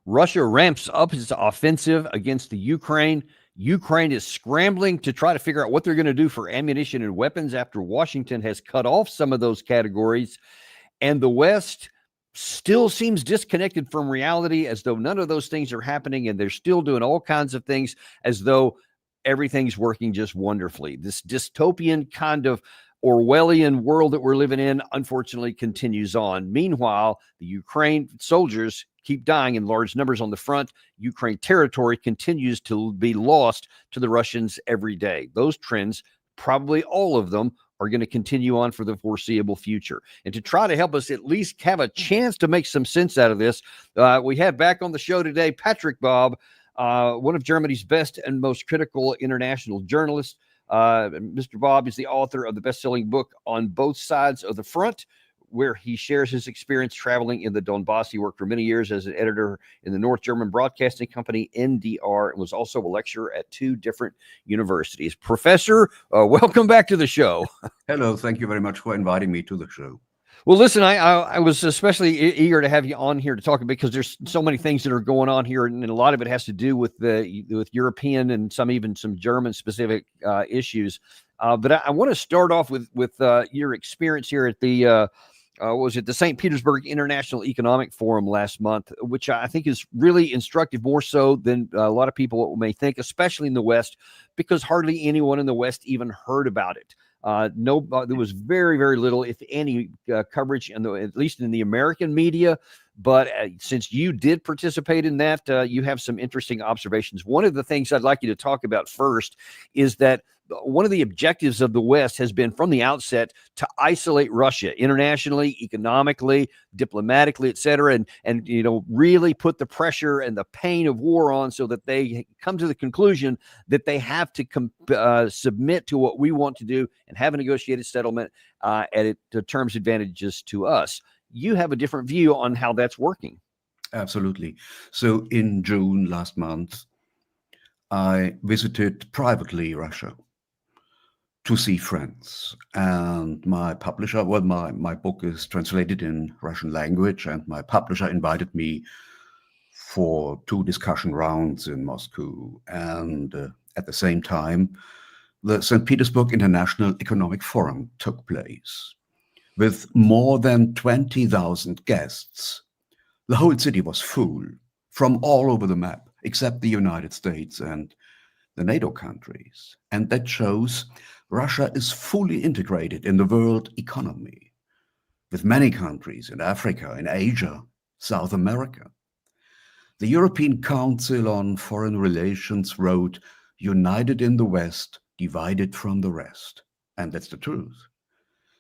Russia ramps up its offensive against the Ukraine. Ukraine is scrambling to try to figure out what they're going to do for ammunition and weapons after Washington has cut off some of those categories. And the West still seems disconnected from reality, as though none of those things are happening, and they're still doing all kinds of things as though everything's working just wonderfully. This dystopian kind of Orwellian world that we're living in, unfortunately, continues on. Meanwhile, the Ukraine soldiers keep dying in large numbers on the front. Ukraine territory continues to be lost to the Russians every day. Those trends, probably all of them, are going to continue on for the foreseeable future. And to try to help us at least have a chance to make some sense out of this, we have back on the show today Patrik Baab, one of Germany's best and most critical international journalists. Mr. Baab is the author of the best-selling book On Both Sides of the Front, where he shares his experience traveling in the Donbass. He worked for many years as an editor in the North German broadcasting company NDR and was also a lecturer at 2 different universities. Professor, welcome back to the show. Hello, thank you very much for inviting me to the show. Well, listen, I was especially eager to have you on here to talk because there's so many things that are going on here, and a lot of it has to do with European and even some German specific issues. But I want to start off with your experience here at the the St. Petersburg International Economic Forum last month, which I think is really instructive, more so than a lot of people may think, especially in the West, because hardly anyone in the West even heard about it. There was very, very little, if any, coverage, at least in the American media. But since you did participate in that, you have some interesting observations. One of the things I'd like you to talk about first is that one of the objectives of the West has been from the outset to isolate Russia internationally, economically, diplomatically, et cetera, and really put the pressure and the pain of war on so that they come to the conclusion that they have to submit to what we want to do and have a negotiated settlement at terms advantageous to us. You have a different view on how that's working. Absolutely. So in June last month, I visited privately Russia to see friends. And my publisher, my book is translated in Russian language, and my publisher invited me for 2 discussion rounds in Moscow. And at the same time, the St. Petersburg International Economic Forum took place with more than 20,000 guests. The whole city was full from all over the map, except the United States and the NATO countries. And that shows Russia is fully integrated in the world economy, with many countries in Africa, in Asia, South America. The European Council on Foreign Relations wrote, "United in the West, divided from the rest." And that's the truth.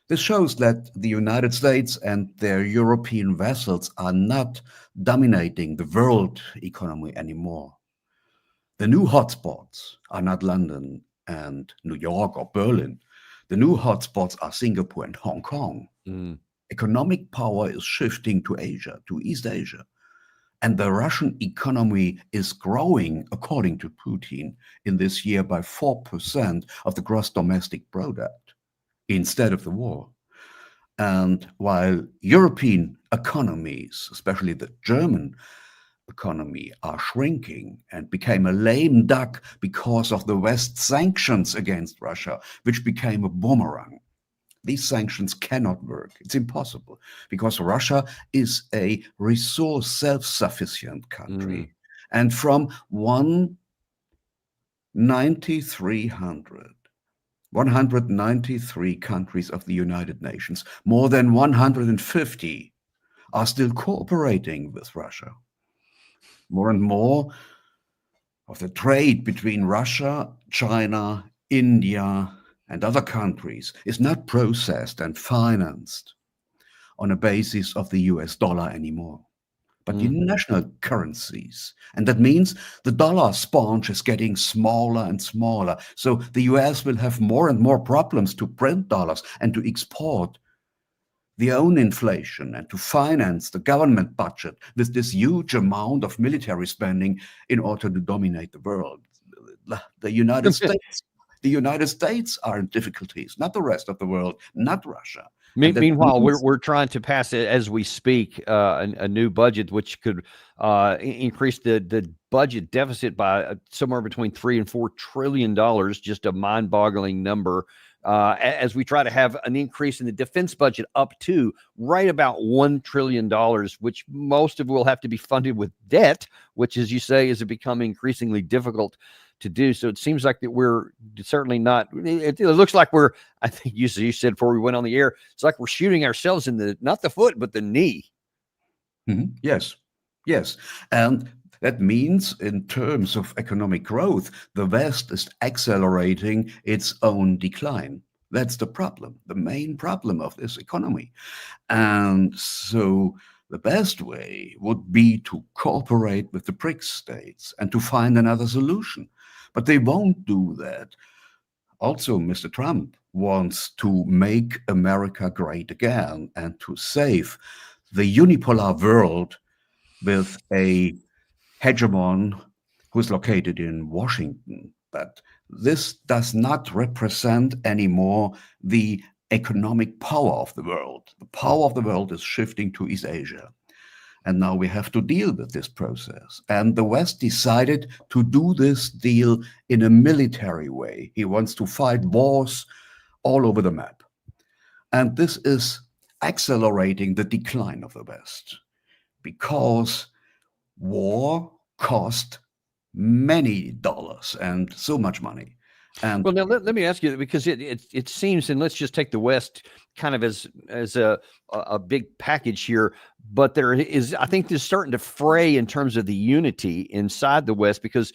This shows that the United States and their European vassals are not dominating the world economy anymore. The new hotspots are not London and New York or Berlin. The new hotspots are Singapore and Hong Kong. Economic power is shifting to Asia, to East Asia. And the Russian economy is growing, according to Putin, in this year by 4% of the gross domestic product instead of the war. And while European economies, especially the German economy, are shrinking and became a lame duck because of the West's sanctions against Russia, which became a boomerang. These sanctions cannot work. It's impossible because Russia is a resource self-sufficient country. And from 193 countries of the United Nations, more than 150 are still cooperating with Russia. More and more of the trade between Russia, China, India, and other countries is not processed and financed on a basis of the US dollar anymore, but in national currencies. And that means the dollar sponge is getting smaller and smaller. So the US will have more and more problems to print dollars and to export the own inflation and to finance the government budget with this huge amount of military spending in order to dominate the world. The United States are in difficulties, not the rest of the world, not Russia. And that Meanwhile, means, we're trying to pass it as we speak, a new budget which could increase the budget deficit by somewhere between $3 and $4 trillion. Just a mind-boggling number. As we try to have an increase in the defense budget up to right about $1 trillion, which most of it will have to be funded with debt, which, as you say, is becoming increasingly difficult to do. So it seems like that we're certainly not. It looks like we're. I think you said before we went on the air, it's like we're shooting ourselves in the not the foot but the knee. yes, yes, and that means in terms of economic growth, the West is accelerating its own decline. That's the problem, the main problem of this economy. And so the best way would be to cooperate with the BRICS states and to find another solution. But they won't do that. Also, Mr. Trump wants to make America great again and to save the unipolar world with a hegemon who's located in Washington. But this does not represent anymore the economic power of the world. The power of the world is shifting to East Asia. And now we have to deal with this process. And the West decided to do this deal in a military way. He wants to fight wars all over the map. And this is accelerating the decline of the West because war cost many dollars and so much money. And well, now let me ask you, because it seems, and let's just take the West kind of as a big package here, but there is, I think, there's starting to fray in terms of the unity inside the West, because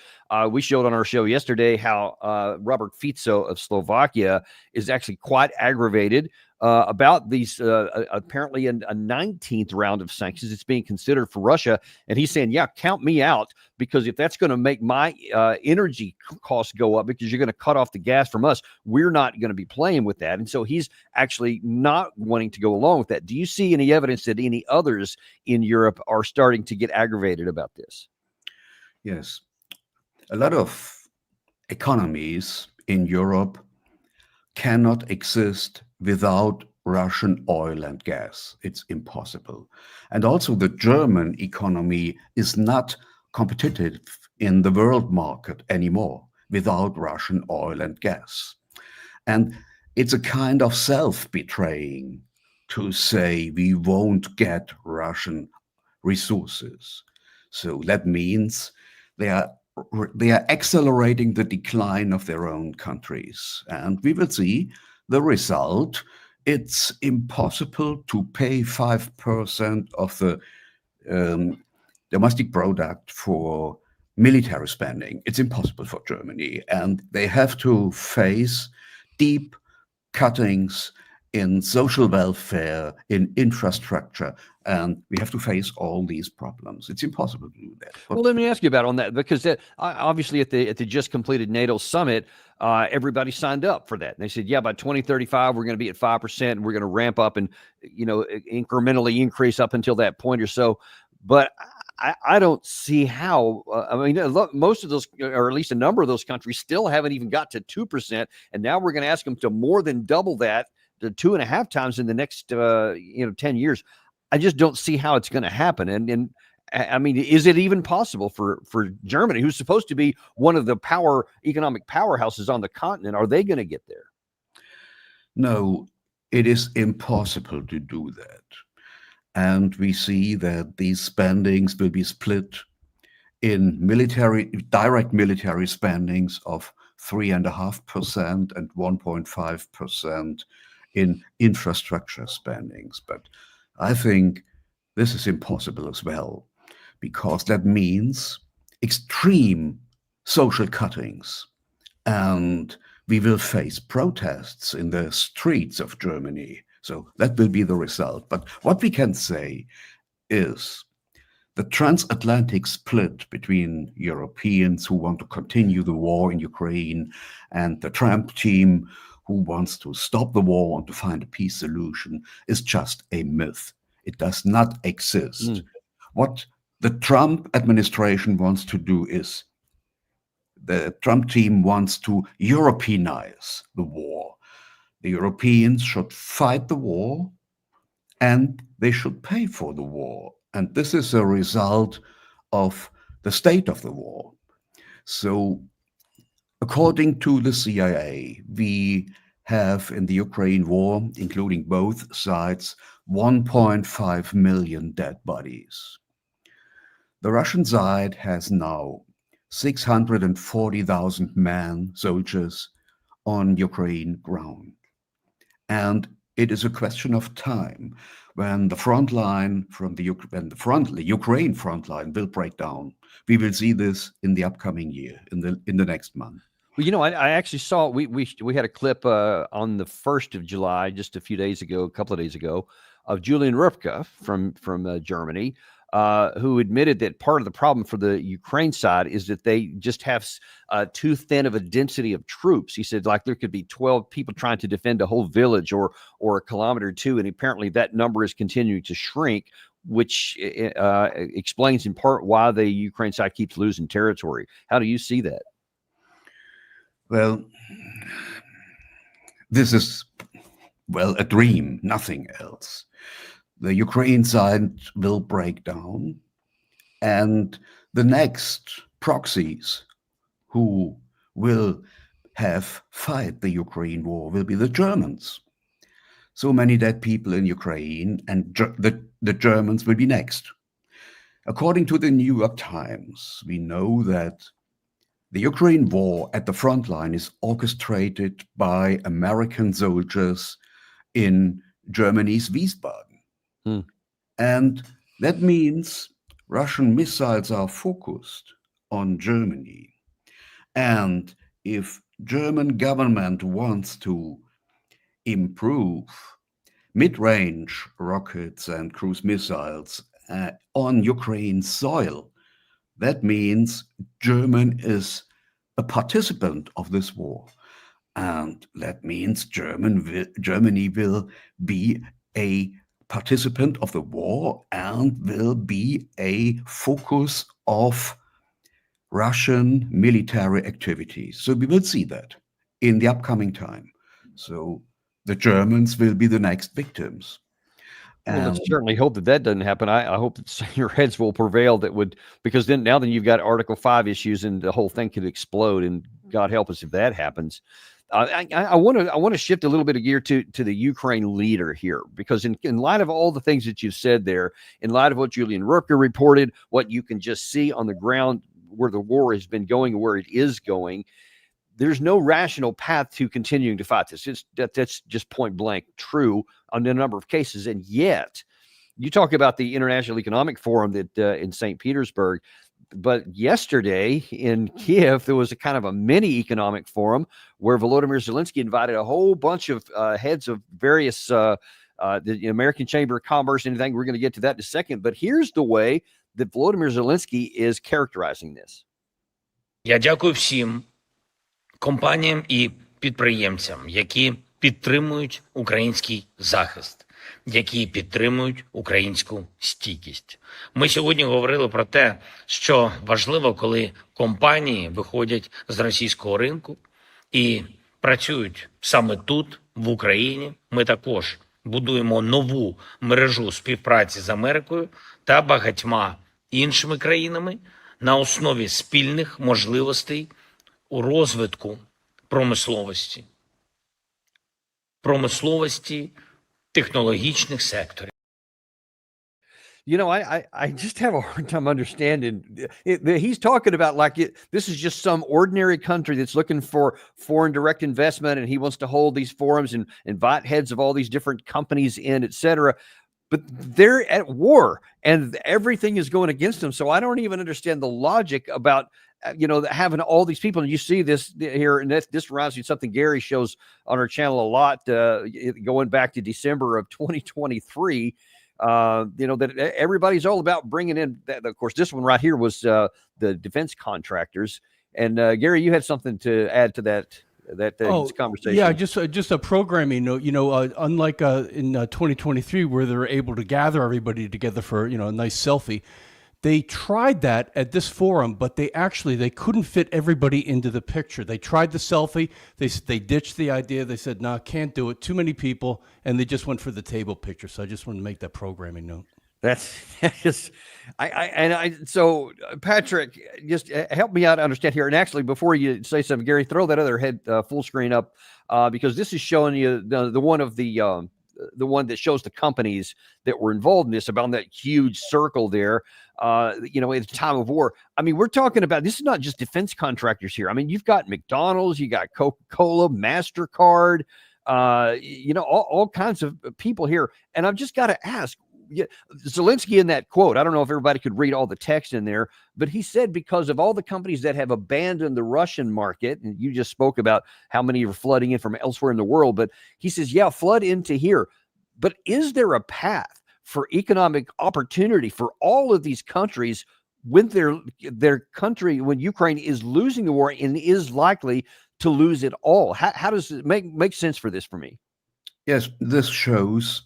we showed on our show yesterday how Robert Fico of Slovakia is actually quite aggravated about these apparently a 19th round of sanctions that's being considered for Russia. And he's saying, yeah, count me out, because if that's going to make my energy costs go up because you're going to cut off the gas from us, we're not going to be playing with that. And so he's actually not wanting to go along with that. Do you see any evidence that any others in Europe are starting to get aggravated about this? yes, a lot of economies in Europe cannot exist without Russian oil and gas. It's impossible. And also the German economy is not competitive in the world market anymore without Russian oil and gas. And it's a kind of self-betraying to say we won't get Russian resources. So that means they are accelerating the decline of their own countries. And we will see the result. It's impossible to pay 5% of the domestic product for military spending. It's impossible for Germany. And they have to face deep cuttings in social welfare, in infrastructure, and we have to face all these problems. It's impossible to do that. Well, let me ask you about on that, because obviously at the just completed NATO summit, everybody signed up for that. And they said, yeah, by 2035, we're going to be at 5%, and we're going to ramp up and, incrementally increase up until that point or so. But I don't see how. I mean, most of those, or at least a number of those countries, still haven't even got to 2%, and now we're going to ask them to more than double that, to 2.5 times in the next 10 years. I just don't see how it's going to happen. And I mean, is it even possible for Germany, who's supposed to be one of the economic powerhouses on the continent? Are they going to get there? No, it is impossible to do that. And we see that these spendings will be split in direct military spendings of 3.5% and 1.5% in infrastructure spendings. But I think this is impossible as well, because that means extreme social cuttings, and we will face protests in the streets of Germany. So that will be the result. But what we can say is the transatlantic split between Europeans who want to continue the war in Ukraine and the Trump team who wants to stop the war and to find a peace solution is just a myth. It does not exist. What the Trump administration wants to do is, the Trump team wants to Europeanize the war, The Europeans should fight the war and they should pay for the war. And this is a result of the state of the war. So, according to the CIA, we have in the Ukraine war, including both sides, 1.5 million dead bodies. The Russian side has now 640,000 men, soldiers, on Ukraine ground. And it is a question of time when the front line from the Ukraine front line will break down. We will see this in the upcoming year, in the next month. Well, I actually saw we had a clip on the 1st of July, just a couple of days ago, of Julian Rupka from Germany, who admitted that part of the problem for the Ukraine side is that they just have too thin of a density of troops. He said, like, there could be 12 people trying to defend a whole village or a kilometer or two, and apparently that number is continuing to shrink, which explains in part why the Ukraine side keeps losing territory. How do you see that? Well, this is, a dream, nothing else. The Ukraine side will break down, and the next proxies who will have fight the Ukraine war will be the Germans. So many dead people in Ukraine, and the Germans will be next. According to the New York Times, we know that the Ukraine war at the front line is orchestrated by American soldiers in Germany's Wiesbaden. And that means Russian missiles are focused on Germany. And if German government wants to improve mid-range rockets and cruise missiles on Ukraine's soil, that means Germany is a participant of this war. And that means Germany will be a participant of the war and will be a focus of Russian military activities. So we will see that in the upcoming time. So the Germans will be the next victims. Well, let's certainly hope that doesn't happen. I hope that your heads will prevail. Because then you've got Article 5 issues, and the whole thing could explode. And God help us if that happens. I want to shift a little bit of gear to the Ukraine leader here, because in light of all the things that you've said there, in light of what Julian Rupka reported, what you can just see on the ground where the war has been going and where it is going, there's no rational path to continuing to fight this. That's just point blank true on a number of cases. And yet, you talk about the International Economic Forum that in St. Petersburg, but yesterday in Kiev, there was a kind of a mini economic forum where Volodymyr Zelensky invited a whole bunch of heads of various the American Chamber of Commerce, anything. We're going to get to that in a second. But here's the way that Volodymyr Zelensky is characterizing this. Я дякую всім компаніям і підприємцям, які підтримують український захист, які підтримують українську стійкість. Ми сьогодні говорили про те, що важливо, коли компанії виходять з російського ринку і працюють саме тут, в Україні. Ми також будуємо нову мережу співпраці з Америкою та багатьма іншими країнами на основі спільних можливостей у розвитку промисловості, технологічних секторів. I just have a hard time understanding. He's talking about this is just some ordinary country that's looking for foreign direct investment, and he wants to hold these forums and invite heads of all these different companies in, et cetera. But they're at war, and everything is going against them. So I don't even understand the logic about having all these people. And you see this here, and this reminds me of something Gary shows on our channel a lot, going back to December of 2023. That everybody's all about bringing in that. Of course, this one right here was the defense contractors. And Gary, you had something to add to that conversation. Yeah, just a programming note. Unlike in 2023, where they're able to gather everybody together for a nice selfie, They tried that at this forum, but they couldn't fit everybody into the picture. They tried the selfie. They ditched the idea. They said, "No, can't do it. Too many people," and they just went for the table picture. So I just wanted to make that programming note. That's just, so Patrik, just help me out to understand here. And actually, before you say something, Gary, throw that other head full screen up because this is showing you the one that shows the companies that were involved in this, about that huge circle there. At the time of war. I mean, we're talking about, this is not just defense contractors here. I mean, you've got McDonald's, you got Coca-Cola, MasterCard, all kinds of people here. And I've just got to ask, Zelensky in that quote, I don't know if everybody could read all the text in there, but he said because of all the companies that have abandoned the Russian market, and you just spoke about how many are flooding in from elsewhere in the world, but he says, yeah, flood into here. But is there a path for economic opportunity for all of these countries when their country, when Ukraine is losing the war and is likely to lose it all? How does it make sense for this for me? Yes, this shows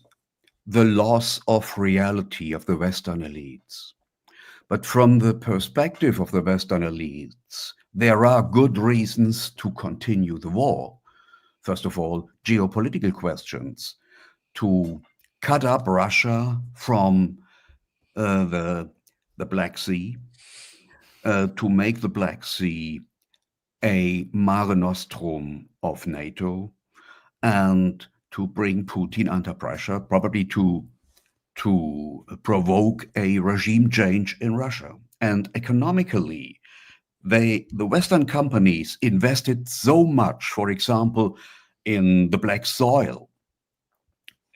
the loss of reality of the Western elites. But from the perspective of the Western elites, there are good reasons to continue the war. First of all, geopolitical questions, to cut up Russia from the Black Sea, to make the Black Sea a Mare Nostrum of NATO, and to bring Putin under pressure, probably to provoke a regime change in Russia. And economically, the Western companies invested so much, for example, in the black soil,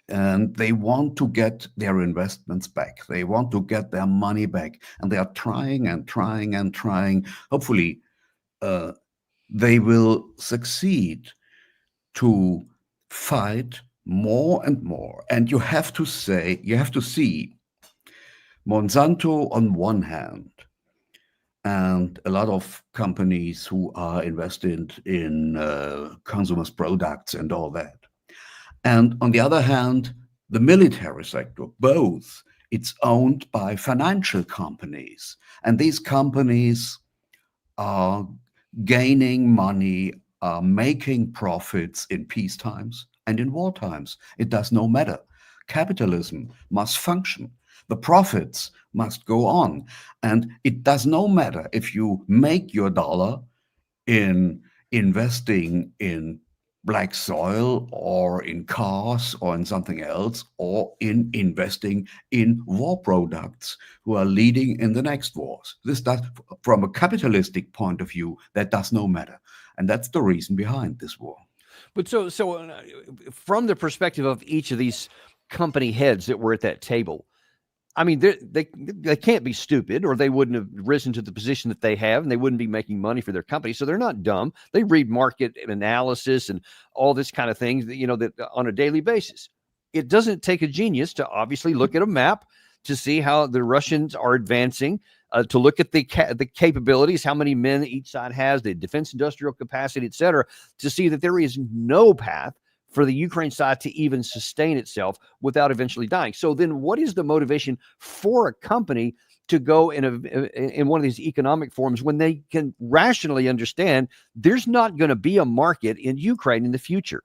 and they want to get their investments back. They want to get their money back, and they are trying and trying and trying. Hopefully, they will succeed to fight more and more. And you have to see Monsanto on one hand, and a lot of companies who are invested in consumers products and all that. And on the other hand, the military sector, both, it's owned by financial companies. And these companies are gaining money, are making profits in peace times and in war times. It does no matter. Capitalism must function. The profits must go on. And it does no matter if you make your dollar in investing in black soil or in cars or in something else, or in investing in war products who are leading in the next wars. This does, from a capitalistic point of view, that does no matter. And that's the reason behind this war. But so from the perspective of each of these company heads that were at that table, I mean, they can't be stupid, or they wouldn't have risen to the position that they have, and they wouldn't be making money for their company. So they're not dumb. They read market analysis and all this kind of things that on a daily basis. It doesn't take a genius to obviously look at a map to see how the Russians are advancing, to look at the capabilities, how many men each side has, the defense industrial capacity, et cetera, to see that there is no path for the Ukraine side to even sustain itself without eventually dying. So then what is the motivation for a company to go in one of these economic forums when they can rationally understand there's not going to be a market in Ukraine in the future?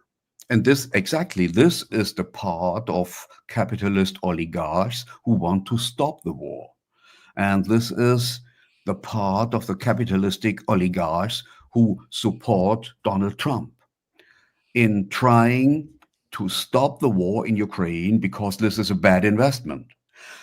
And this is the part of capitalist oligarchs who want to stop the war. And this is the part of the capitalistic oligarchs who support Donald Trump in trying to stop the war in Ukraine, because this is a bad investment.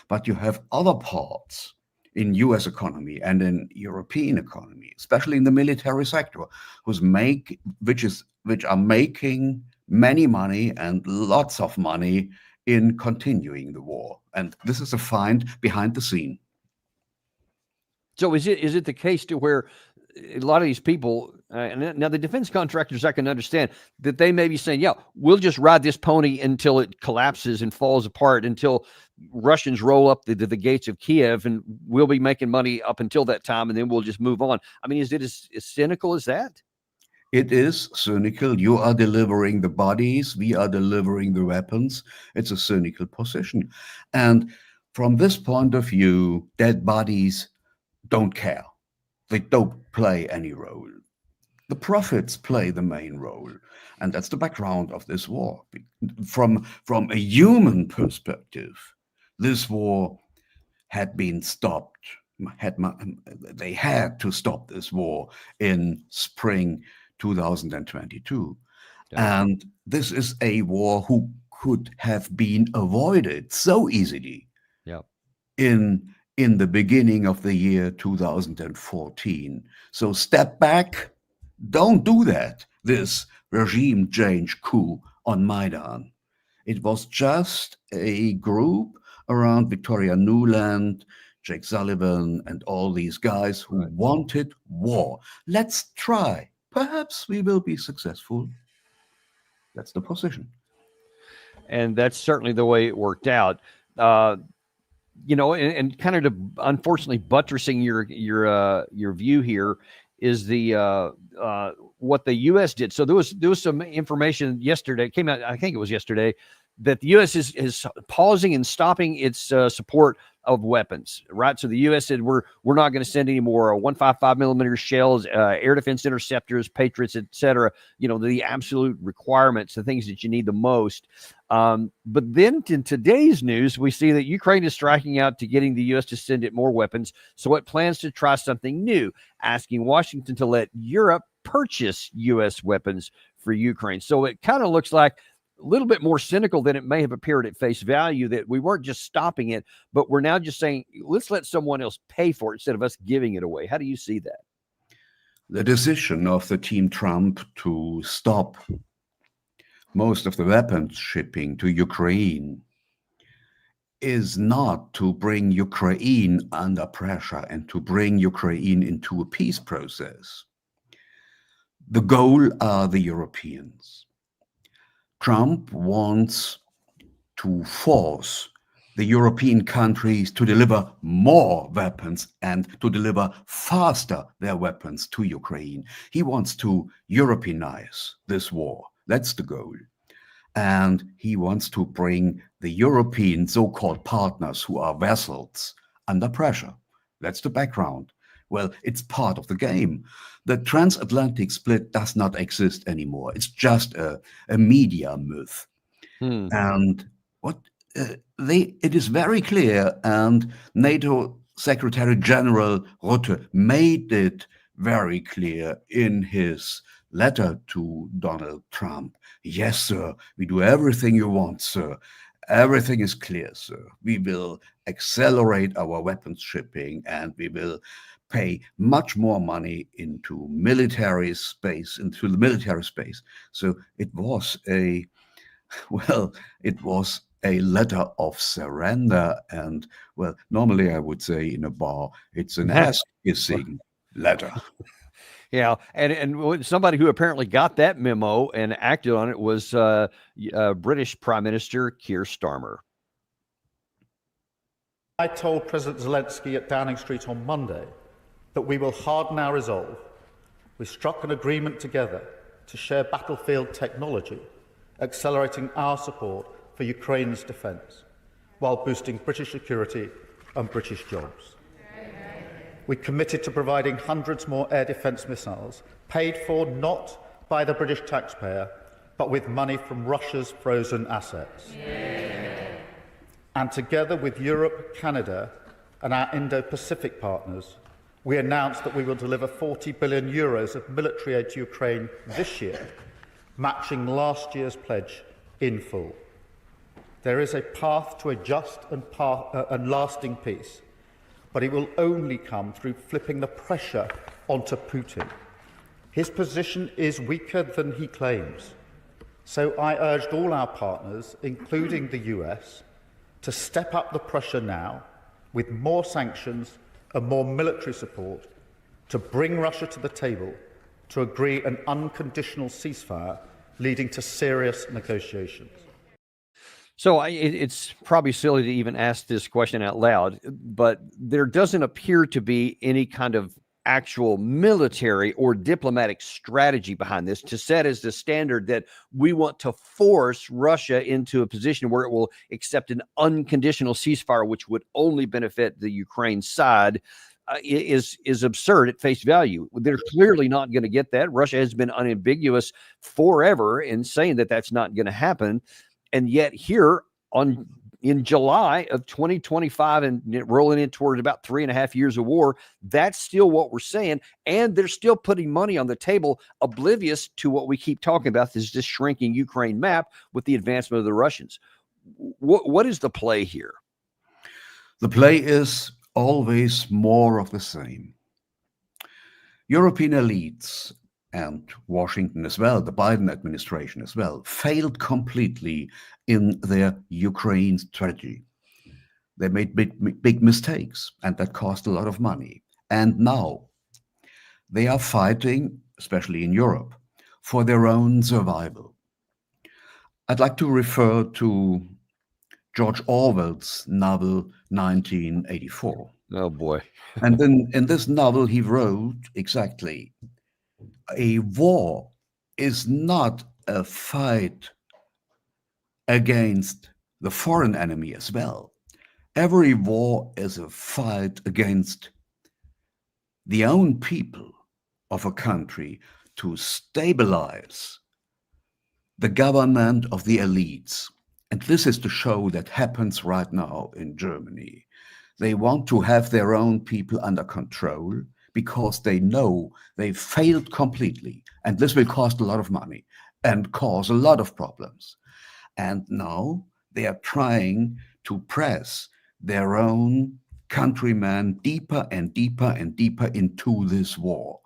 But you have other parts in US economy and in European economy, especially in the military sector, which are making many money and lots of money in continuing the war. And this is a find behind the scene. So is it the case to where a lot of these people, and now the defense contractors, I can understand that they may be saying, yeah, we'll just ride this pony until it collapses and falls apart, until Russians roll up the gates of Kiev, and we'll be making money up until that time, and then we'll just move on. I mean, is it as cynical as that? It is cynical. You are delivering the bodies, we are delivering the weapons. It's a cynical position. And From this point of view, dead bodies don't care. They don't play any role. The profits play the main role. And that's the background of this war. From a human perspective, this war had been stopped. They had to stop this war in spring 2022. Yeah. And this is a war who could have been avoided so easily Yeah. in the beginning of the year 2014. So step back, don't do that, this regime change coup on Maidan. It was just a group around Victoria Nuland, Jake Sullivan, and all these guys who wanted war. Let's try. Perhaps we will be successful. That's the position. And that's certainly the way it worked out. You know, and kind of unfortunately buttressing your view here is the what the U.S. did. So there was some information yesterday, it came out, I think it was yesterday, that the U.S. is pausing and stopping its support of weapons, right? So the U.S. said we're not going to send any more 155 millimeter shells, air defense interceptors, Patriots, etc. You know, the absolute requirements, the things that you need the most. But then in today's news, we see that Ukraine is striking out to getting the U.S. to send it more weapons. So it plans to try something new, asking Washington to let Europe purchase U.S. weapons for Ukraine. So it kind of looks like a little bit more cynical than it may have appeared at face value, that we weren't just stopping it, but we're now just saying, let's let someone else pay for it instead of us giving it away. How do you see that? The decision of the Team Trump to stop most of the weapons shipping to Ukraine is not to bring Ukraine under pressure and to bring Ukraine into a peace process. The goal are the Europeans. Trump wants to force the European countries to deliver more weapons and to deliver faster their weapons to Ukraine. He wants to Europeanize this war. That's the goal. And he wants to bring the European so-called partners who are vassals under pressure. That's the background. Well, it's part of the game. The transatlantic split does not exist anymore. It's just a media myth. And it is very clear, and NATO Secretary General Rutte made it very clear in his letter to Donald Trump. Yes, sir, we do everything you want, sir. Everything is clear, sir. We will accelerate our weapons shipping, and we will pay much more money into military space, into the military space. So it was a letter of surrender. And, well, normally I would say in a bar, it's an ass-kissing letter. Yeah, and somebody who apparently got that memo and acted on it was British Prime Minister Keir Starmer. I told President Zelensky at Downing Street on Monday that we will harden our resolve. We struck an agreement together to share battlefield technology, accelerating our support for Ukraine's defence, while boosting British security and British jobs. We committed to providing hundreds more air defence missiles, paid for not by the British taxpayer, but with money from Russia's frozen assets. And together with Europe, Canada, and our Indo-Pacific partners, we announced that we will deliver 40 billion euros of military aid to Ukraine this year, matching last year's pledge in full. There is a path to a just and lasting peace, but it will only come through flipping the pressure onto Putin. His position is weaker than he claims. So I urged all our partners, including the US, to step up the pressure now with more sanctions and more military support to bring Russia to the table to agree an unconditional ceasefire leading to serious negotiations. So it's probably silly to even ask this question out loud, but there doesn't appear to be any kind of actual military or diplomatic strategy behind this to set as the standard that we want to force Russia into a position where it will accept an unconditional ceasefire, which would only benefit the Ukraine side, is absurd at face value. They're clearly not going to get that. Russia has been unambiguous forever in saying that that's not going to happen. And yet here in July of 2025 and rolling in towards about 3.5 years of war, that's still what we're saying. And they're still putting money on the table, oblivious to what we keep talking about, is this shrinking Ukraine map with the advancement of the Russians. What is the play here? The play is always more of the same. European elites and Washington as well, the Biden administration as well, failed completely in their Ukraine strategy. They made big mistakes, and that cost a lot of money. And now they are fighting, especially in Europe, for their own survival. I'd like to refer to George Orwell's novel 1984. Oh boy. And then in this novel, he wrote exactly, a war is not a fight against the foreign enemy as well. Every war is a fight against the own people of a country to stabilize the government of the elites. And this is the show that happens right now in Germany. They want to have their own people under control because they know they failed completely. And this will cost a lot of money and cause a lot of problems. And now they are trying to press their own countrymen deeper and deeper and deeper into this war.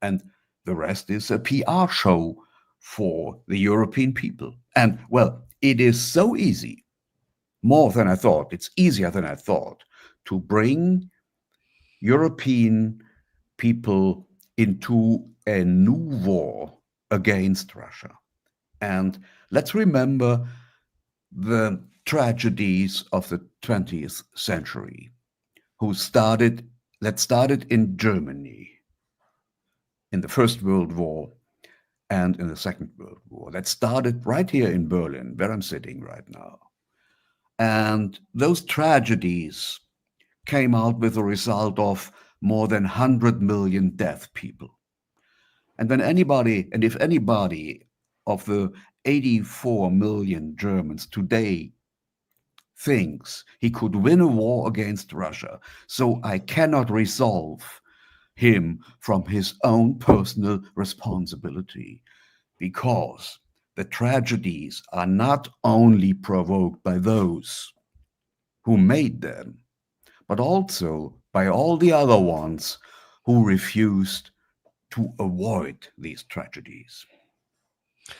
And the rest is a PR show for the European people. And well, it is so easy, more than I thought, it's easier than I thought, to bring European people into a new war against Russia. And let's remember the tragedies of the 20th century, that started in Germany in the First World War and in the Second World War. That started right here in Berlin, where I'm sitting right now. And those tragedies came out with a result of more than 100 million deaf people. And if anybody of the 84 million Germans today thinks he could win a war against Russia, so I cannot resolve him from his own personal responsibility, because the tragedies are not only provoked by those who made them, but also by all the other ones who refused to avoid these tragedies,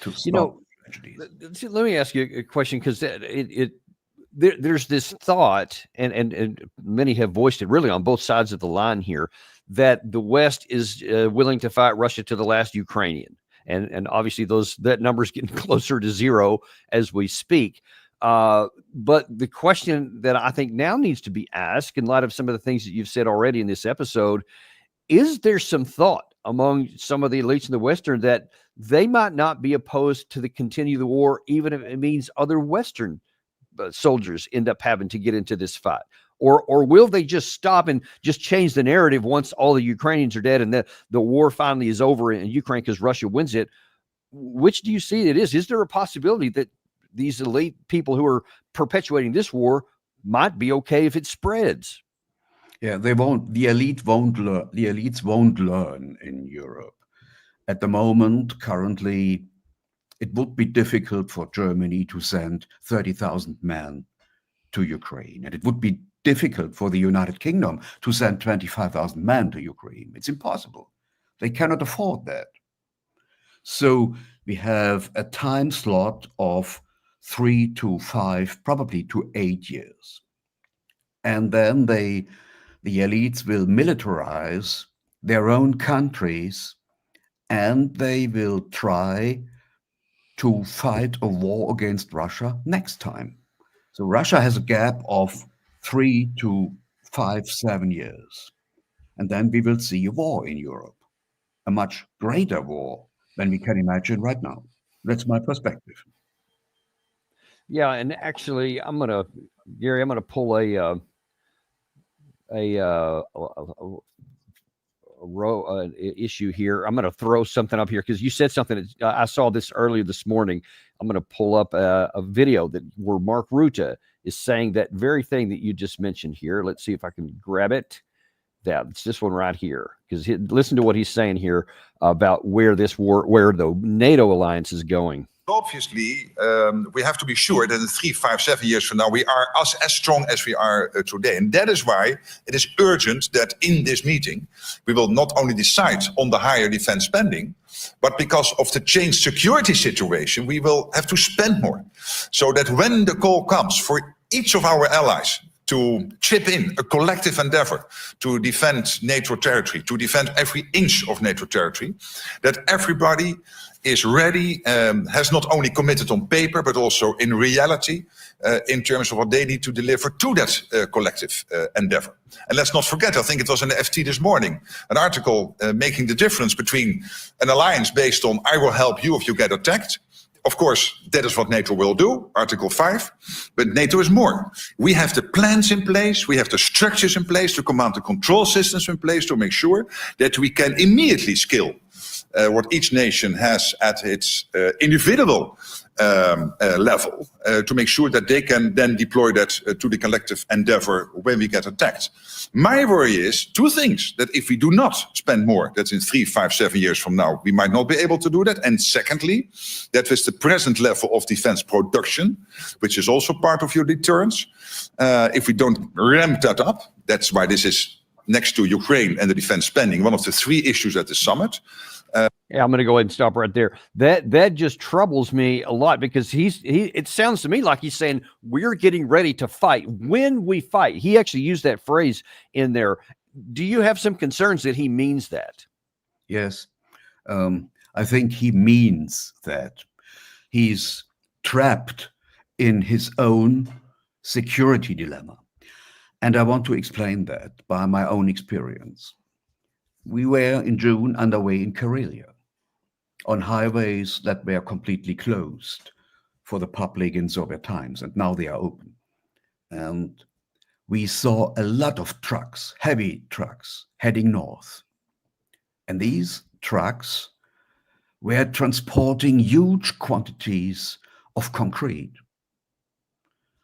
to stop tragedies. Let me ask you a question, because there's this thought, and many have voiced it really on both sides of the line here, that the West is willing to fight Russia to the last Ukrainian. And obviously that number is getting closer to zero as we speak. But the question that I think now needs to be asked, in light of some of the things that you've said already in this episode, is there some thought among some of the elites in the Western that they might not be opposed to continue the war, even if it means other Western soldiers end up having to get into this fight? Or will they just stop and just change the narrative once all the Ukrainians are dead and the war finally is over in Ukraine because Russia wins it? Which do you see it is? Is there a possibility that these elite people who are perpetuating this war might be okay if it spreads? Yeah, they won't. The elites won't learn in Europe. At the moment, currently, it would be difficult for Germany to send 30,000 men to Ukraine, and it would be difficult for the United Kingdom to send 25,000 men to Ukraine. It's impossible. They cannot afford that. So we have a time slot of 3 to 5, probably to 8 years. And then the elites will militarize their own countries, and they will try to fight a war against Russia next time. So Russia has a gap of 3 to 5, 7 years. And then we will see a war in Europe, a much greater war than we can imagine right now. That's my perspective. Yeah, and actually, Gary, I'm gonna pull a issue here. I'm gonna throw something up here because you said something. I saw this earlier this morning. I'm gonna pull up a video where Mark Rutte is saying that very thing that you just mentioned here. Let's see if I can grab it. It's this one right here, because listen to what he's saying here about where the NATO alliance is going. Obviously, we have to be sure that in 3, 5, 7 years from now, we are as strong as we are today. And that is why it is urgent that in this meeting, we will not only decide on the higher defense spending, but because of the changed security situation, we will have to spend more. So that when the call comes for each of our allies to chip in a collective endeavor to defend NATO territory, to defend every inch of NATO territory, that everybody is ready, has not only committed on paper, but also in reality, in terms of what they need to deliver to that collective endeavor. And let's not forget, I think it was in the FT this morning, an article making the difference between an alliance based on I will help you if you get attacked. Of course, that is what NATO will do, Article 5, but NATO is more. We have the plans in place, we have the structures in place, the command and control systems in place to make sure that we can immediately scale what each nation has at its individual level to make sure that they can then deploy that to the collective endeavor when we get attacked. My worry is two things: that if we do not spend more, that's in 3, 5, 7 years from now, we might not be able to do that. And secondly, that with the present level of defense production, which is also part of your deterrence, if we don't ramp that up, that's why this is next to Ukraine and the defense spending, one of the 3 issues at the summit. Yeah, I'm going to go ahead and stop right there. That just troubles me a lot, because it sounds to me like he's saying we're getting ready to fight when we fight. He actually used that phrase in there. Do you have some concerns that he means that? Yes, I think he means that. He's trapped in his own security dilemma. And I want to explain that by my own experience. We were in June underway in Karelia on highways that were completely closed for the public in Soviet times, and now they are open. And we saw a lot of trucks, heavy trucks, heading north. And these trucks were transporting huge quantities of concrete.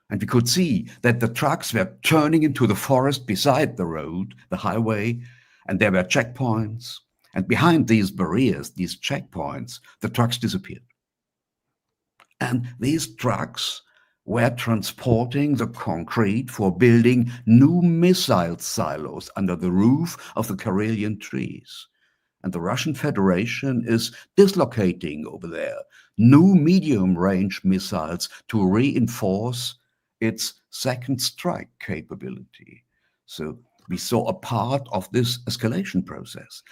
And we could see that the trucks were turning into the forest beside the road, the highway, and there were checkpoints. And behind these barriers, these checkpoints, the trucks disappeared. And these trucks were transporting the concrete for building new missile silos under the roof of the Karelian trees. And the Russian Federation is dislocating over there new medium-range missiles to reinforce its second strike capability. So we saw a part of this escalation process.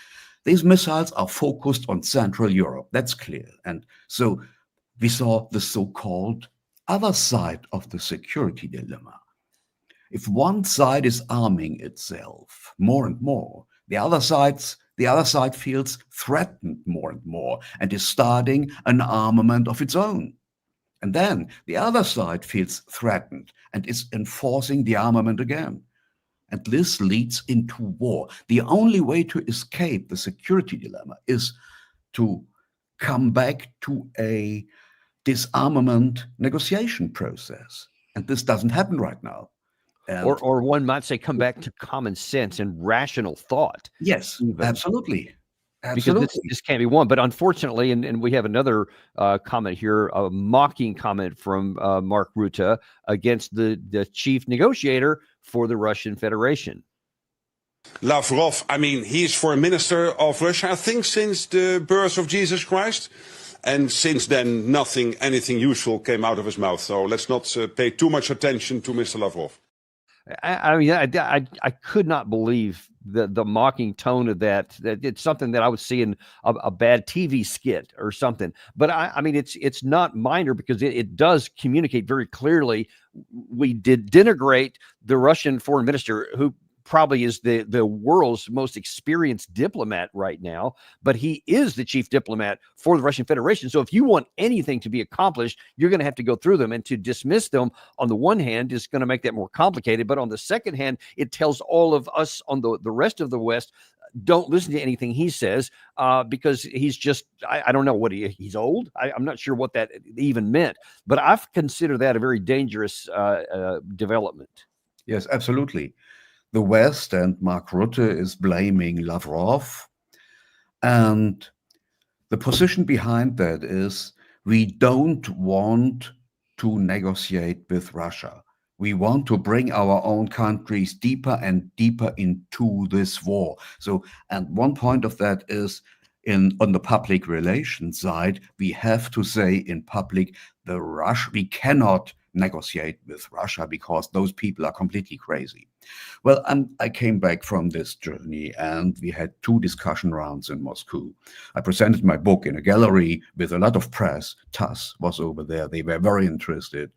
These missiles are focused on Central Europe, that's clear. And so we saw the so-called other side of the security dilemma. If one side is arming itself more and more, the other side feels threatened more and more and is starting an armament of its own. And then the other side feels threatened and is enforcing the armament again. And this leads into war. The only way to escape the security dilemma is to come back to a disarmament negotiation process. And this doesn't happen right now. Or one might say come back to common sense and rational thought. Yes, even. Absolutely. Because this can't be won. But unfortunately, and we have another comment here, a mocking comment from Mark Rutte against the chief negotiator for the Russian Federation. Lavrov, I mean, he's foreign minister of Russia, I think, since the birth of Jesus Christ. And since then, anything useful came out of his mouth. So let's not pay too much attention to Mr. Lavrov. I mean, I could not believe the mocking tone of that. That it's something that I would see in a bad TV skit or something. But I mean, it's not minor, because it does communicate very clearly. We did denigrate the Russian foreign minister, who probably is the world's most experienced diplomat right now, but he is the chief diplomat for the Russian Federation. So if you want anything to be accomplished, you're going to have to go through them. And to dismiss them on the one hand is going to make that more complicated. But on the second hand, it tells all of us on the rest of the West, don't listen to anything he says, because he's just, I don't know what he's old. I'm not sure what that even meant, but I've considered that a very dangerous development. Yes, absolutely. The West and Mark Rutte is blaming Lavrov. And the position behind that is we don't want to negotiate with Russia. We want to bring our own countries deeper and deeper into this war. So, and one point of that is on the public relations side, we have to say in public, we cannot negotiate with Russia because those people are completely crazy. Well, I came back from this journey and we had 2 discussion rounds in Moscow. I presented my book in a gallery with a lot of press. TASS was over there. They were very interested.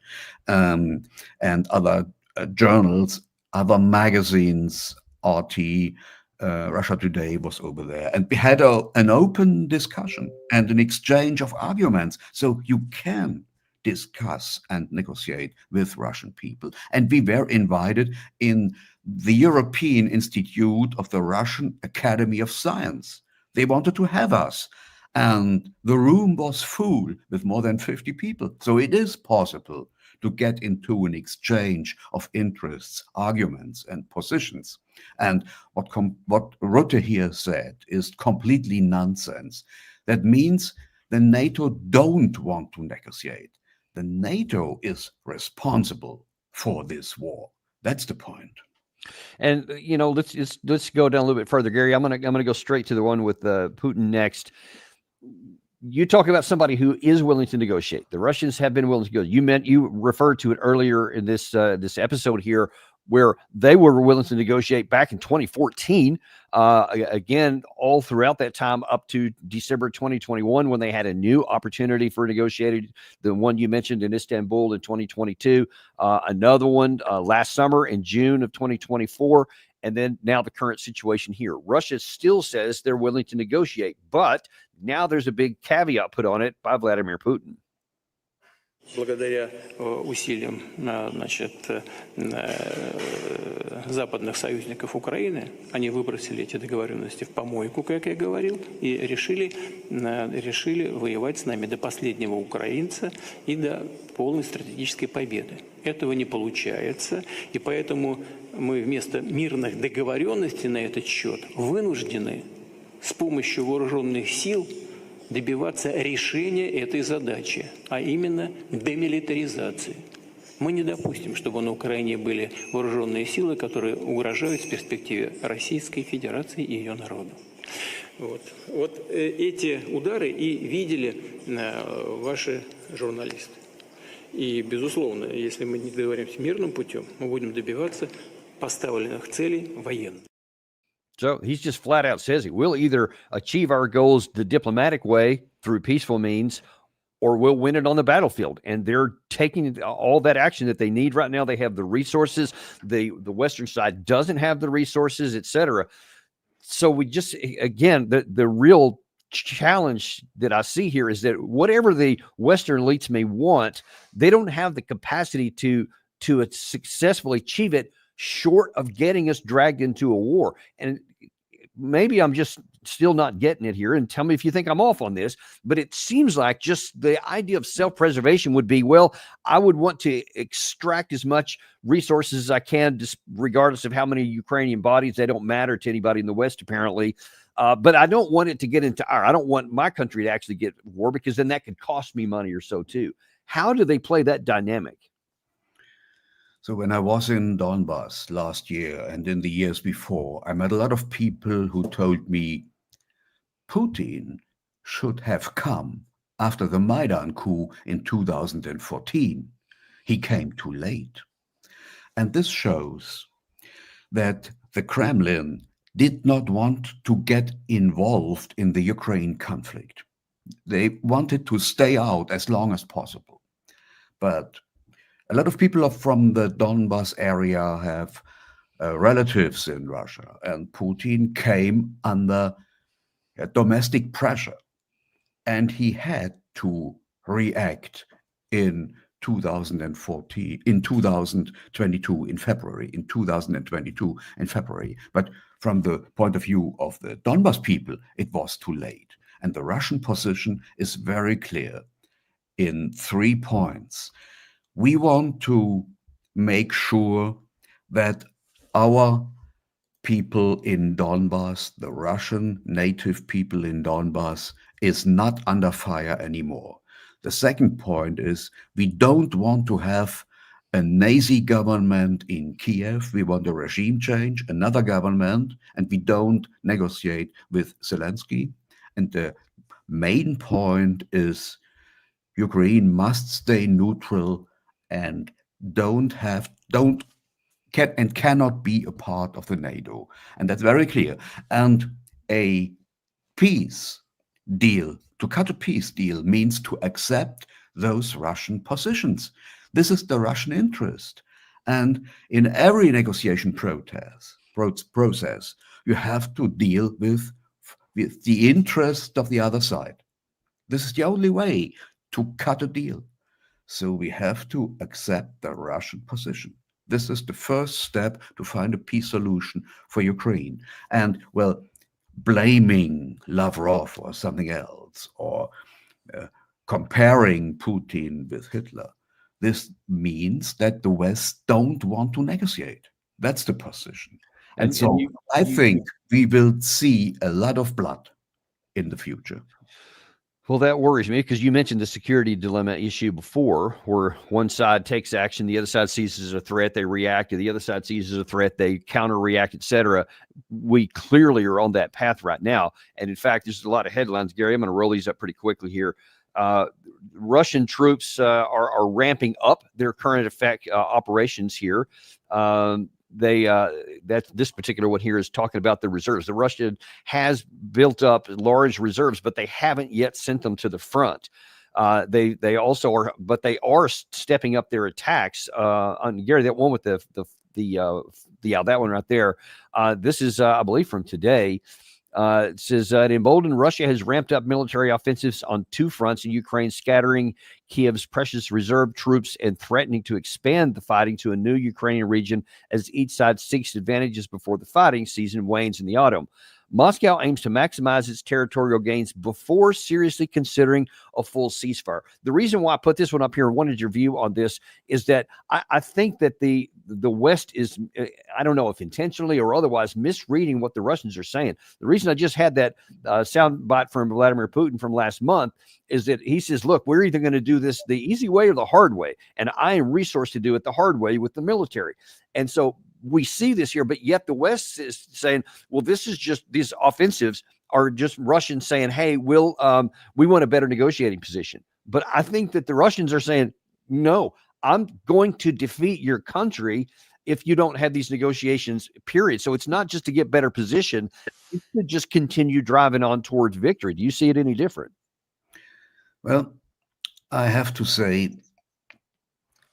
And other journals, other magazines, RT, Russia Today was over there. And we had an open discussion and an exchange of arguments. So you can discuss and negotiate with Russian people. And we were invited in the European Institute of the Russian Academy of Science. They wanted to have us. And the room was full with more than 50 people. So it is possible to get into an exchange of interests, arguments, and positions. And what Rutte here said is completely nonsense. That means the NATO don't want to negotiate. The NATO is responsible for this war. That's the point. And let's go down a little bit further, Gary. I'm gonna go straight to the one with Putin next. You talk about somebody who is willing to negotiate. The Russians have been willing to go. You referred to it earlier in this episode here, where they were willing to negotiate back in 2014. Again, all throughout that time up to December 2021, when they had a new opportunity for negotiating, the one you mentioned in Istanbul in 2022, another one last summer in June of 2024, and then now the current situation here. Russia still says they're willing to negotiate, but now there's a big caveat put on it by Vladimir Putin. Благодаря усилиям западных союзников Украины, они выбросили эти договоренности в помойку, как я говорил, и решили воевать с нами до последнего украинца и до полной стратегической победы. Этого не получается, и поэтому мы вместо мирных договоренностей на этот счет вынуждены с помощью вооруженных сил добиваться решения этой задачи, а именно демилитаризации. Мы не допустим, чтобы на Украине были вооруженные силы, которые угрожают в перспективе Российской Федерации и ее народу. Вот эти удары и видели ваши журналисты. И, безусловно, если мы не договоримся мирным путем, мы будем добиваться поставленных целей военных. So he's just flat out says we'll either achieve our goals the diplomatic way through peaceful means, or we'll win it on the battlefield. And they're taking all that action that they need right now. They have the resources. The Western side doesn't have the resources, etc. So we just, again, the real challenge that I see here is that whatever the Western elites may want, they don't have the capacity to successfully achieve it short of getting us dragged into a war. And maybe I'm just still not getting it here, and tell me if you think I'm off on this, but it seems like just the idea of self-preservation would be, well, I would want to extract as much resources as I can, just regardless of how many Ukrainian bodies. They don't matter to anybody in the West, apparently. But I don't want it to get into I don't want my country to actually get war, because then that could cost me money or so too. How do they play that dynamic? So when I was in Donbass last year and in the years before, I met a lot of people who told me Putin should have come after the Maidan coup in 2014. He came too late. And this shows that the Kremlin did not want to get involved in the Ukraine conflict. They wanted to stay out as long as possible. But a lot of people from the Donbass area have relatives in Russia, and Putin came under domestic pressure, and he had to react in 2014, in 2022 in February, in 2022 in February. But from the point of view of the Donbas people, it was too late. And the Russian position is very clear in 3 points. We want to make sure that our people in Donbas, the Russian native people in Donbas, is not under fire anymore. The second point is we don't want to have a Nazi government in Kiev. We want a regime change, another government, and we don't negotiate with Zelensky. And the main point is Ukraine must stay neutral and cannot be a part of the NATO. And that's very clear. And a peace deal, to cut a peace deal, means to accept those Russian positions. This is the Russian interest. And in every negotiation process, you have to deal with the interest of the other side. This is the only way to cut a deal. So we have to accept the Russian position. This is the first step to find a peace solution for Ukraine. And, well, blaming Lavrov or something else, or comparing Putin with Hitler, this means that the West don't want to negotiate. That's the position. And so I think we will see a lot of blood in the future. Well, that worries me because you mentioned the security dilemma issue before, where one side takes action, the other side sees it as a threat, they react, and the other side sees it as a threat, they counter-react, etc. We clearly are on that path right now. And in fact, there's a lot of headlines, Gary. I'm going to roll these up pretty quickly here. Russian troops are ramping up their current operations here. This particular one here is talking about the reserves. The Russia has built up large reserves, but they haven't yet sent them to the front. They also are, but they are stepping up their attacks. On Gary, that one with that one right there. This is, I believe, from today. It says, emboldened Russia has ramped up military offensives on 2 fronts in Ukraine, scattering Kiev's precious reserve troops and threatening to expand the fighting to a new Ukrainian region as each side seeks advantages before the fighting season wanes in the autumn. Moscow aims to maximize its territorial gains before seriously considering a full ceasefire. The reason why I put this one up here and wanted your view on this is that I think that the West is, I don't know if intentionally or otherwise, misreading what the Russians are saying. The reason I just had that sound bite from Vladimir Putin from last month is that he says, look, we're either going to do this the easy way or the hard way. And I am resourced to do it the hard way with the military. And so we see this here, but yet the West is saying, well, this is just, these offensives are just Russians saying, hey, we want a better negotiating position. But I think that the Russians are saying, no, I'm going to defeat your country if you don't have these negotiations, period. So it's not just to get better position, it's to just continue driving on towards victory. Do you see it any different? Well, I have to say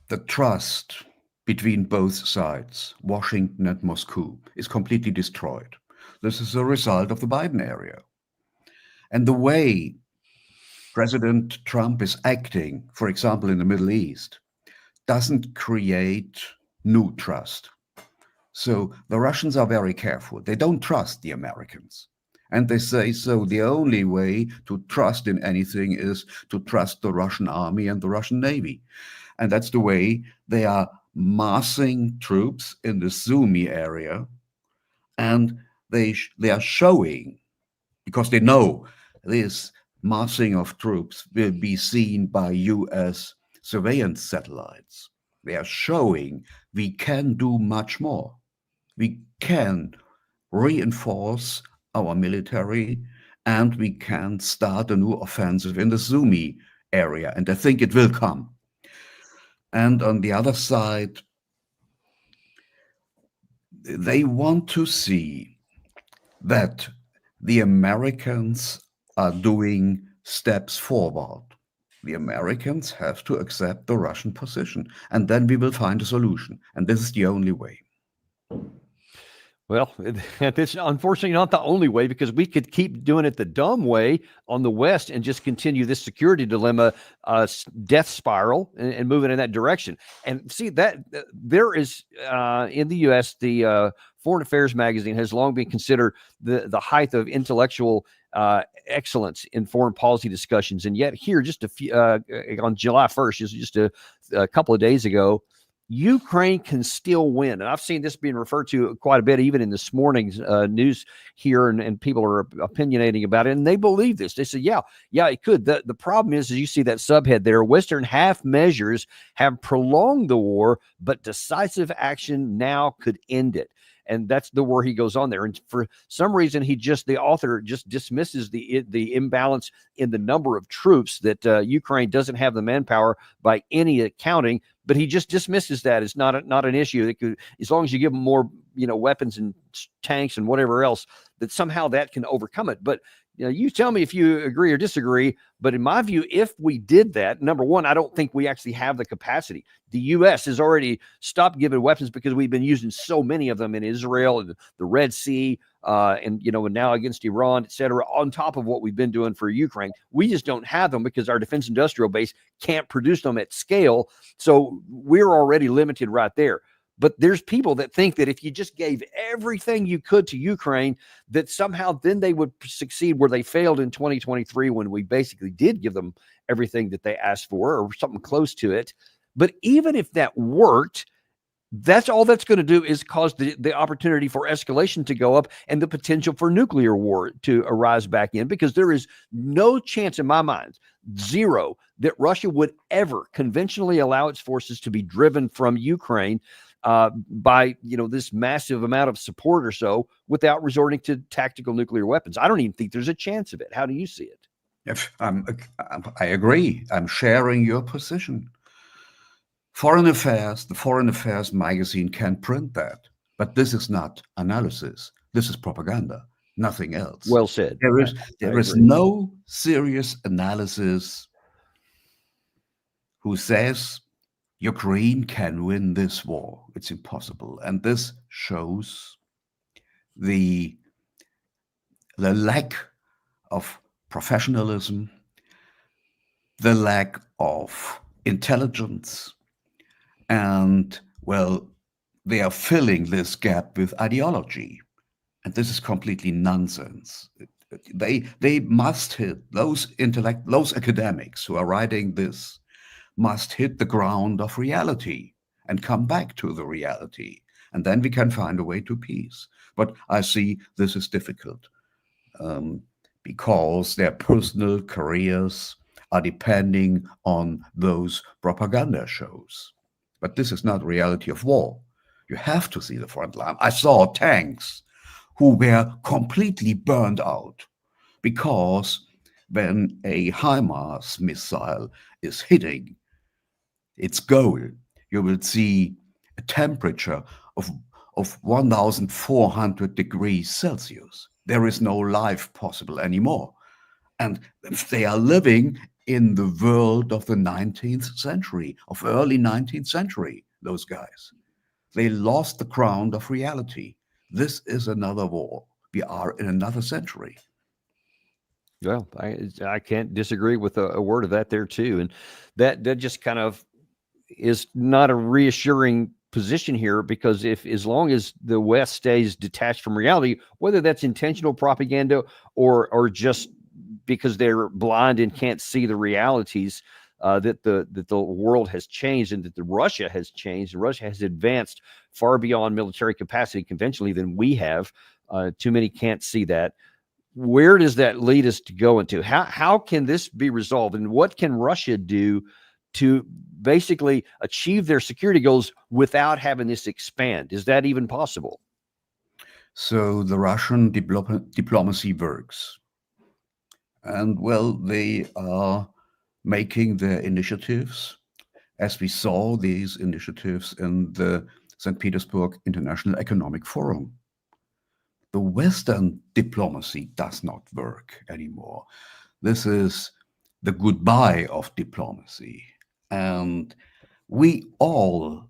the trust between both sides, Washington and Moscow, is completely destroyed. This is a result of the Biden era. And the way President Trump is acting, for example, in the Middle East, doesn't create new trust. So the Russians are very careful. They don't trust the Americans. And they say, so the only way to trust in anything is to trust the Russian army and the Russian Navy. And that's the way they are massing troops in the Sumy area, and they are showing, because they know this massing of troops will be seen by US surveillance satellites. They are showing we can do much more. We can reinforce our military, and we can start a new offensive in the Sumy area, and I think it will come. And on the other side, they want to see that the Americans are doing steps forward. The Americans have to accept the Russian position, and then we will find a solution. And this is the only way. Well, it's unfortunately not the only way, because we could keep doing it the dumb way on the West and just continue this security dilemma, death spiral, and moving in that direction. And see that there is in the U.S., the Foreign Affairs magazine has long been considered the height of intellectual excellence in foreign policy discussions. And yet here, just a few on July 1st, just a couple of days ago, Ukraine can still win. And I've seen this being referred to quite a bit, even in this morning's news here, and people are opinionating about it, and they believe this. They say, yeah, it could. The problem is you see that subhead there, Western half measures have prolonged the war, but decisive action now could end it. And that's the word he goes on there. And for some reason, the author just dismisses the imbalance in the number of troops, that Ukraine doesn't have the manpower by any accounting, but he just dismisses that as not an issue. That could, as long as you give them more, weapons and tanks and whatever else, that somehow that can overcome it. But you tell me if you agree or disagree. But in my view, if we did that, number one, I don't think we actually have the capacity. The U.S. has already stopped giving weapons because we've been using so many of them in Israel and the Red Sea, and now against Iran, et cetera, on top of what we've been doing for Ukraine. We just don't have them because our defense industrial base can't produce them at scale. So we're already limited right there. But there's people that think that if you just gave everything you could to Ukraine, that somehow then they would succeed, where they failed in 2023 when we basically did give them everything that they asked for, or something close to it. But even if that worked, that's all that's going to do is cause the opportunity for escalation to go up and the potential for nuclear war to arise back in, because there is no chance in my mind, zero, that Russia would ever conventionally allow its forces to be driven from Ukraine by this massive amount of support or so, without resorting to tactical nuclear weapons. I don't even think there's a chance of it. How do you see it? I agree. I'm sharing your position. The Foreign Affairs magazine can print that, but this is not analysis. This is propaganda, nothing else. Well said. There is no serious analysis who says Ukraine can win this war. It's impossible. And this shows the lack of professionalism, the lack of intelligence, and, well, they are filling this gap with ideology. And this is completely nonsense. They must hit those academics who are writing this, must hit the ground of reality and come back to the reality. And then we can find a way to peace. But I see this is difficult because their personal careers are depending on those propaganda shows. But this is not reality of war. You have to see the front line. I saw tanks who were completely burned out because when a HIMARS missile is hitting its goal, you will see a temperature of 1,400 degrees Celsius. There is no life possible anymore. And they are living in the world of the 19th century, of early 19th century, those guys. They lost the ground of reality. This is another war. We are in another century. Well, I can't disagree with a word of that there too. And that just kind of is not a reassuring position here, because as long as the West stays detached from reality, whether that's intentional propaganda or just because they're blind and can't see the realities, that the world has changed, and that Russia has changed, and Russia has advanced far beyond military capacity conventionally than we have. Too many can't see that. Where does that lead us to go into? How can this be resolved, and what can Russia do to basically achieve their security goals without having this expand? Is that even possible? So the Russian diplomacy works. And, well, they are making their initiatives, as we saw these initiatives in the St. Petersburg International Economic Forum. The Western diplomacy does not work anymore. This is the goodbye of diplomacy. And we all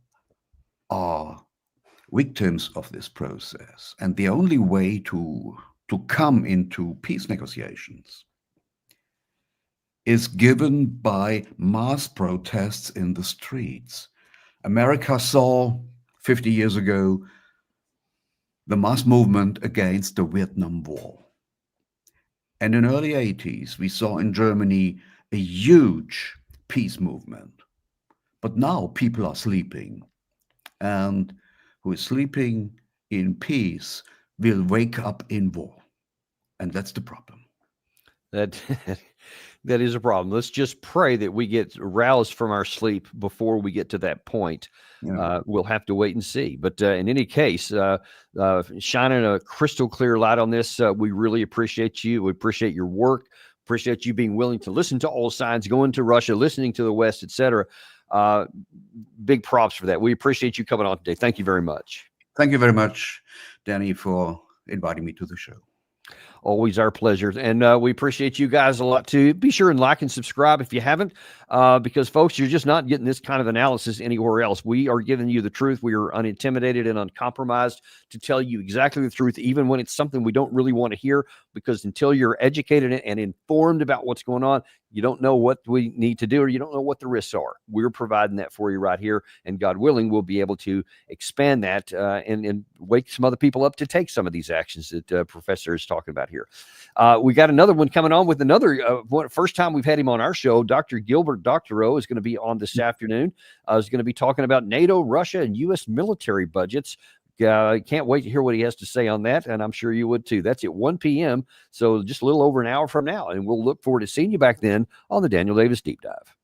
are victims of this process. And the only way to come into peace negotiations is given by mass protests in the streets. America saw 50 years ago the mass movement against the Vietnam War. And in early 80s, we saw in Germany a huge peace movement. But now people are sleeping, and who is sleeping in peace will wake up in war. And that's the problem. That is a problem. Let's just pray that we get roused from our sleep before we get to that point. Yeah. We'll have to wait and see. But in any case, shining a crystal clear light on this, we really appreciate you. We appreciate your work. Appreciate you being willing to listen to all sides, going to Russia, listening to the West, etc. Big props for that. We appreciate you coming on today. Thank you very much. Thank you very much, Danny, for inviting me to the show. Always our pleasure. And we appreciate you guys a lot too. Be sure and like and subscribe if you haven't, because folks, you're just not getting this kind of analysis anywhere else. We are giving you the truth. We are unintimidated and uncompromised to tell you exactly the truth, even when it's something we don't really want to hear, because until you're educated and informed about what's going on, you don't know what we need to do, or you don't know what the risks are. We're providing that for you right here. And God willing, we'll be able to expand that and wake some other people up to take some of these actions that Professor is talking about here. We got another one coming on with another, first time we've had him on our show. Dr. Gilbert Doctorow is going to be on this afternoon. Is going to be talking about NATO, Russia, and U.S. military budgets. Can't wait to hear what he has to say on that, and I'm sure you would too. That's at 1 p.m., so just a little over an hour from now, and we'll look forward to seeing you back then on the Daniel Davis Deep Dive.